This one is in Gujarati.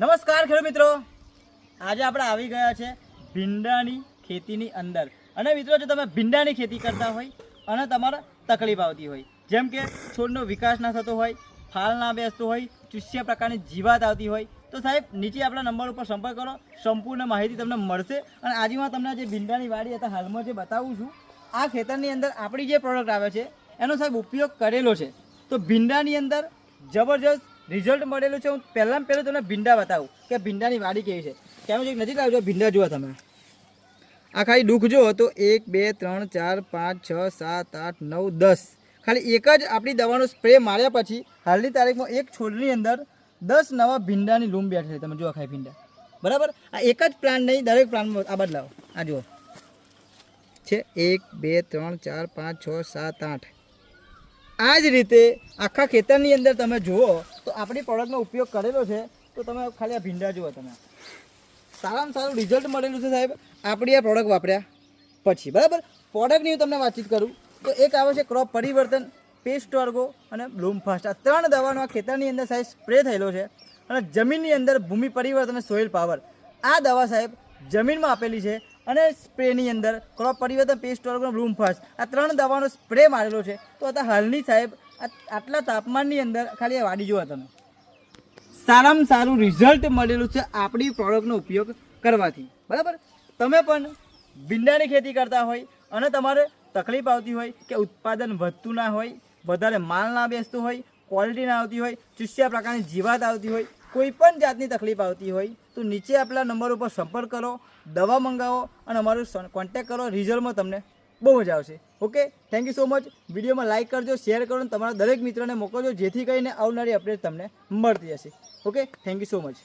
નમસ્કાર ખેડૂત મિત્રો, આજે આપણે આવી ગયા છે ભીંડાની ખેતીની અંદર. અને મિત્રો, જો તમે ભીંડાની ખેતી કરતા હોય અને તમારે તકલીફ આવતી હોય, જેમ કે છોડનો વિકાસ ના થતો હોય, ફાલ ના બેસતો હોય, ચૂસ્યા પ્રકારની જીવાત આવતી હોય, તો સાહેબ નીચે આપણા નંબર ઉપર સંપર્ક કરો. સંપૂર્ણ માહિતી તમને મળશે. અને આજે હું તમને જે ભીંડાની વાડી હતા હાલમાં જે બતાવું છું, આ ખેતરની અંદર આપણી જે પ્રોડક્ટ આવે છે એનો સાહેબ ઉપયોગ કરેલો છે. તો ભીંડાની અંદર જબરજસ્ત રિઝલ્ટ મળેલું છે. હું પહેલાં તમને ભીંડા બતાવું કે ભીંડાની વાડી કેવી છે. કેમ એક નજીક આવજો, ભીંડા જુઓ તમે. આ ખાલી દુઃખ જુઓ તો 1 2 3 4 5 6 7 8 9 10 ખાલી એક જ આપણી દવાનો સ્પ્રે માર્યા પછી હાલની તારીખમાં એક છોડની અંદર 10 નવા ભીંડાની લૂમ બેઠી છે. તમે જુઓ ખાલી ભીંડા, બરાબર. આ એક જ પ્લાન્ટ નહીં, દરેક પ્લાન્ટમાં આ બદલાવો. આ જુઓ છે 1 2 3 4 5 6 7 8. આ જ રીતે આખા ખેતરની અંદર તમે જુઓ તો આપણી પ્રોડક્ટનો ઉપયોગ કરેલો છે. તો તમે ખાલી આ ભીંડા જુઓ, તમે સારામાં સારું રિઝલ્ટ મળેલું છે સાહેબ આપણી આ પ્રોડક્ટ વાપર્યા પછી, બરાબર. પ્રોડક્ટની હું તમને વાતચીત કરું તો એક આવે છે ક્રોપ પરિવર્તન, પેસ્ટ ઓર્ગો અને બ્લૂમ ફાસ્ટ. આ 3 દવાનો આ ખેતરની અંદર સાહેબ સ્પ્રે થયેલો છે. અને જમીનની અંદર ભૂમિ પરિવર્તન અને સોઇલ પાવર, આ દવા સાહેબ જમીનમાં આપેલી છે. અને સ્પ્રેની અંદર ક્રોપ પરિવર્તન, પેસ્ટ ઓર્ગન, બ્લૂમ ફાસ્ટ, આ 3 દવાનો સ્પ્રે મારેલો છે. તો આ હાલની સાહેબ આટલા તાપમાનની અંદર ખાલી આ વાડી જુઓ તમે, સારામાં સારું રિઝલ્ટ મળેલું છે આપણી પ્રોડક્ટનો ઉપયોગ કરવાથી, બરાબર. તમે પણ ભીંડાની ખેતી કરતા હોય અને તમારે તકલીફ આવતી હોય કે ઉત્પાદન વધતું ના હોય, વધારે માલ ના બેસતું હોય, ક્વોલિટી ના આવતી હોય, ચૂસ્યા પ્રકારની જીવાત આવતી હોય, કોઈ પણ જાતની તકલીફ આવતી હોય તો નીચે આપેલા નંબર ઉપર સંપર્ક કરો, દવા મંગાવો અને અમારું કોન્ટેક્ટ કરો. રિઝલ્ટમાં તમને બહુ મજા આવશે. Okay, thank you so much. વિડીયોમાં લાઇક કરજો, શેર કરો અને તમારા દરેક મિત્રોને મોકલજો, જેથી કરીને આવનારી અપડેટ તમને મળતી હશે. Okay, thank you so much.